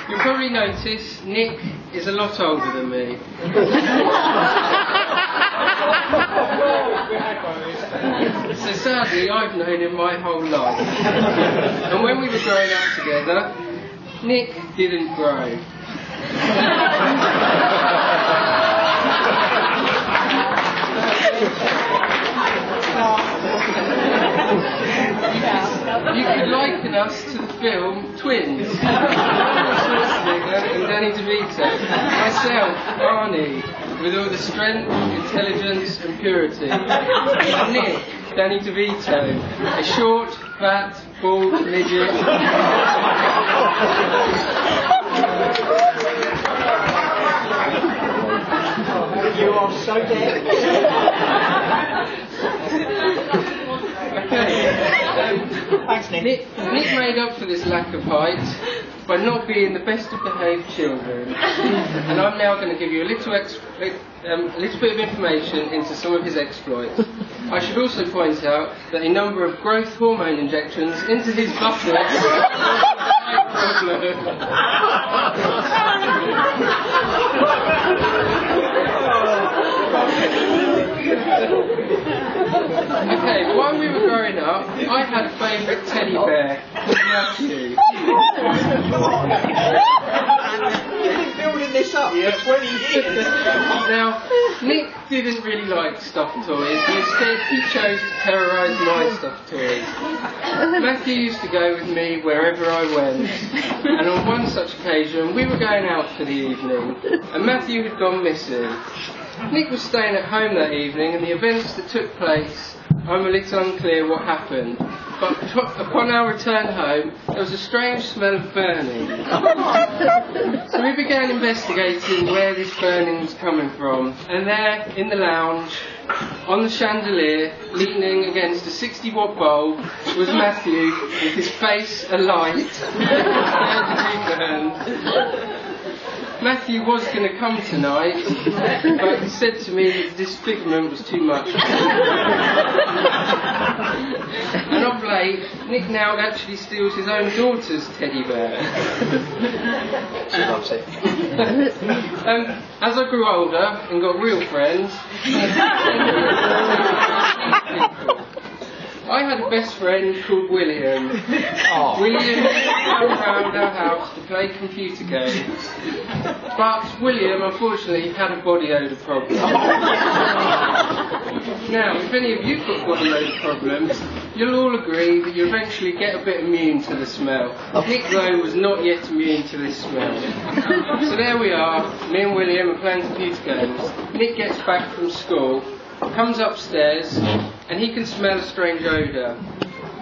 You'll probably notice Nick is a lot older than me. So sadly, I've known him my whole life. And when we were growing up together, Nick didn't grow. You could liken us to the film Twins. Schwarzenegger and Danny DeVito. Myself, Arnie, with all the strength, intelligence and purity. And Nick, Danny DeVito, a short, fat, bald midget. You are so dead. Okay. Thanks, Nick. Nick made up for this lack of height by not being the best of behaved children. And I'm now going to give you a little bit of information into some of his exploits. I should also point out that a number of growth hormone injections into his buttocks Okay, while we were growing up, I had a favourite teddy bear called Natalie. You've been building this up for 20 years. Now, Nick didn't really like stuffed toys. Instead, he chose to terrorise my stuffed toys. Matthew used to go with me wherever I went. And on one such occasion, we were going out for the evening, and Matthew had gone missing. Nick was staying at home that evening, and the events that took place, I'm a little unclear what happened. But upon our return home, there was a strange smell of burning. So we began investigating where this burning was coming from. And there, in the lounge, on the chandelier, leaning against a 60-watt bulb, was Matthew with his face alight, scared to be burned. Matthew was going to come tonight, but he said to me that the disfigurement was too much. And of late, Nick now actually steals his own daughter's teddy bear. She loves it. As I grew older and got real friends, I had a best friend called William. Oh. William used to come around our house to play computer games. But William, unfortunately, had a body odour problem. Now, if any of you've got body odour problems, you'll all agree that you eventually get a bit immune to the smell. Nick, though, was not yet immune to this smell. So there we are, me and William are playing computer games. Nick gets back from school, comes upstairs, and he can smell a strange odour.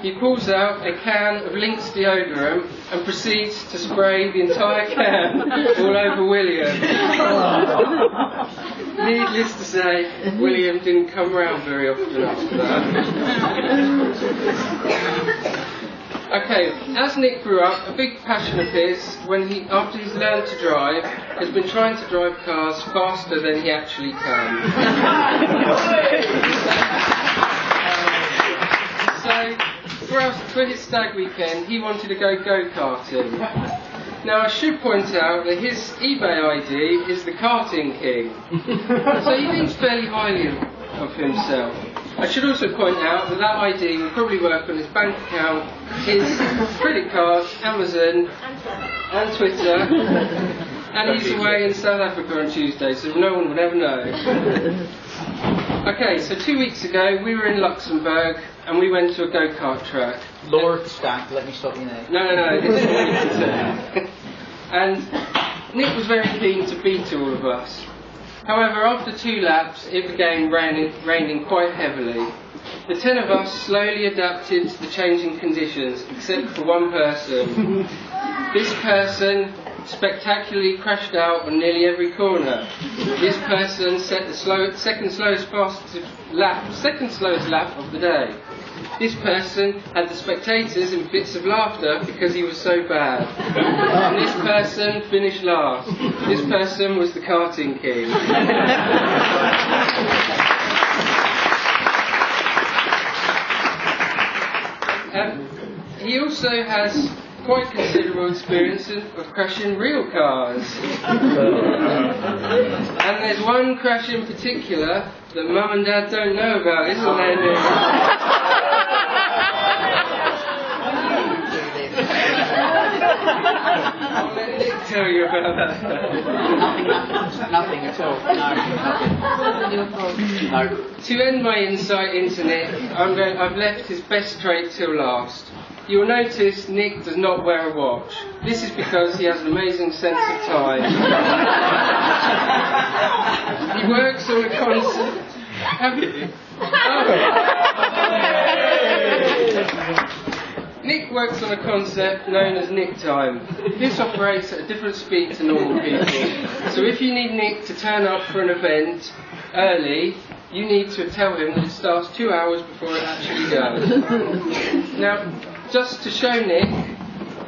He pulls out a can of Lynx deodorant and proceeds to spray the entire can all over William. Needless to say, William didn't come round very often after that. Okay, as Nick grew up, a big passion of his, after he's learned to drive, has been trying to drive cars faster than he actually can. So, for his stag weekend, he wanted to go go-karting. Now, I should point out that his eBay ID is the Karting King, so he thinks fairly highly of himself. I should also point out that that ID will probably work on his bank account, his credit cards, Amazon, and Twitter, and he's away in South Africa on Tuesday, so no one would ever know. Okay, so 2 weeks ago we were in Luxembourg and we went to a go-kart track. Laura of the Stag, let me stop you there. No, this is Nick. And Nick was very keen to beat all of us. However, after 2 laps, it began raining quite heavily. The 10 of us slowly adapted to the changing conditions, except for one person. This person spectacularly crashed out on nearly every corner. This person set the second slowest lap of the day. This person had the spectators in fits of laughter because he was so bad. And this person finished last. This person was the Karting King. He also has quite considerable experience of crashing real cars. And there's one crash in particular that Mum and Dad don't know about, isn't there, Nick? I'll let Nick tell you about that. Nothing at all. No. To end my insight into Nick, I've left his best trait till last. You'll notice Nick does not wear a watch. This is because he has an amazing sense of time. He works on a concept. Have you? Oh. Nick works on a concept known as Nick time. This operates at a different speed to normal people. So if you need Nick to turn up for an event early, you need to tell him that it starts 2 hours before it actually does. Now, just to show Nick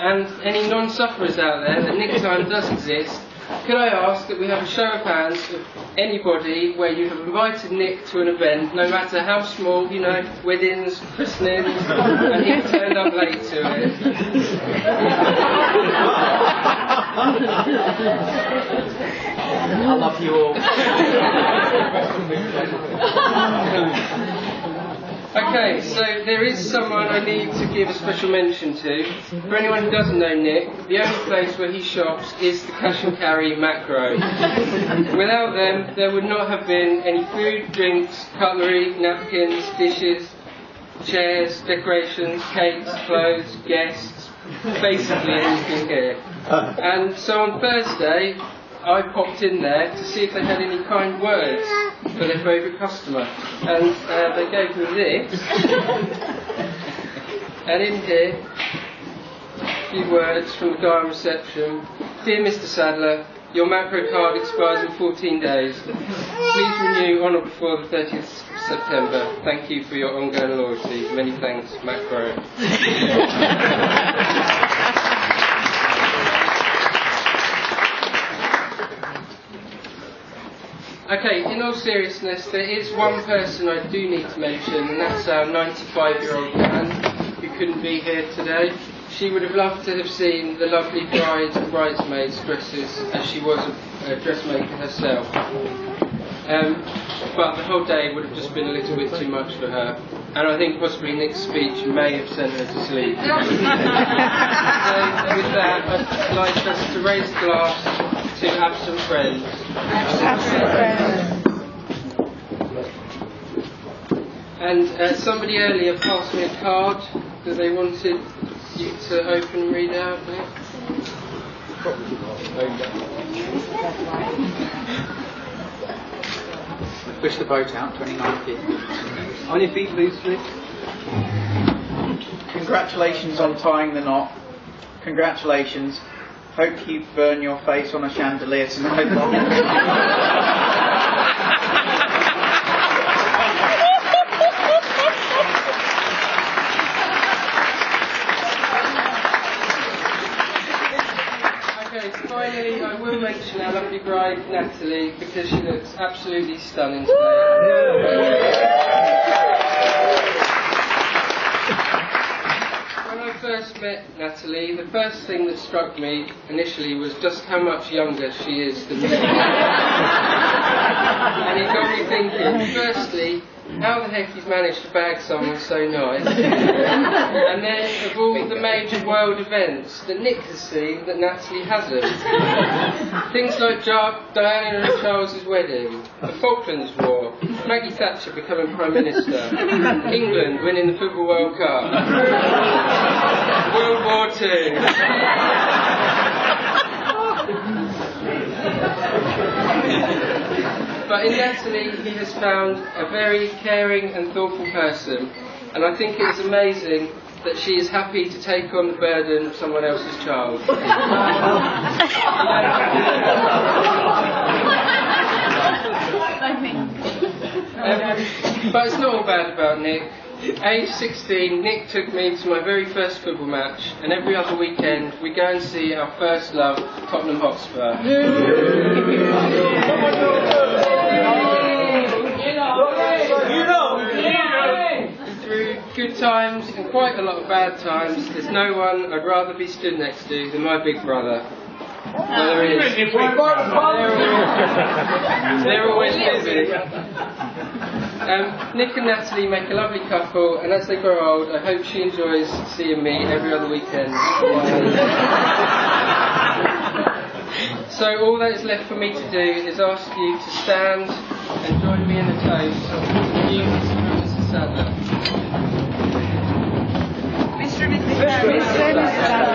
and any non-sufferers out there that Nick time does exist, could I ask that we have a show of hands of anybody where you have invited Nick to an event, no matter how small, you know, weddings, christenings, and he turned up late to it. I love you all. Okay, so there is someone I need to give a special mention to. For anyone who doesn't know Nick, the only place where he shops is the cash and carry macro. Without them, there would not have been any food, drinks, cutlery, napkins, dishes, chairs, decorations, cakes, clothes, guests, basically anything here. And so on Thursday, I popped in there to see if they had any kind words for their favourite customer, and they gave me this, and in here, a few words from the guy on reception. Dear Mr. Sadler, your macro card expires in 14 days. Please renew on or before the 30th of September. Thank you for your ongoing loyalty. Many thanks, Macro. Okay, in all seriousness, there is one person I do need to mention, and that's our 95-year-old Nan, who couldn't be here today. She would have loved to have seen the lovely bride and bridesmaids' dresses, as she was a dressmaker herself. But the whole day would have just been a little bit too much for her, and I think possibly Nick's speech may have sent her to sleep. So with that, I'd like us to raise a glass to absent friends. And somebody earlier passed me a card that they wanted you to open and read out. Push the boat out, 29p. On your feet, please, Nick. Congratulations on tying the knot. Congratulations. Hope you burn your face on a chandelier tonight. Okay, finally, I will mention our lovely bride, Natalie, because she looks absolutely stunning today. When I first met Natalie, the first thing that struck me initially was just how much younger she is than me. And it got me thinking, firstly, how the heck you've managed to bag someone so nice. And then, of all the major world events that Nick has seen that Natalie hasn't. Things like Diana and Charles's wedding, the Falklands War, Maggie Thatcher becoming Prime Minister, England winning the Football World Cup, World War II. But in Natalie, he has found a very caring and thoughtful person, and I think it is amazing that she is happy to take on the burden of someone else's child. But it's not all bad about Nick. Age 16, Nick took me to my very first football match, and every other weekend we go and see our first love, Tottenham Hotspur. Through good good times and quite a lot of bad times. There's no one I'd rather be stood next to than my big brother. Well, there is. They're always busy. Nick and Natalie make a lovely couple, and as they grow old, I hope she enjoys seeing me every other weekend. So all that is left for me to do is ask you to stand and join me in a toast to you, Mr. and Mrs. Sadler. Mr. and Mrs. Sadler.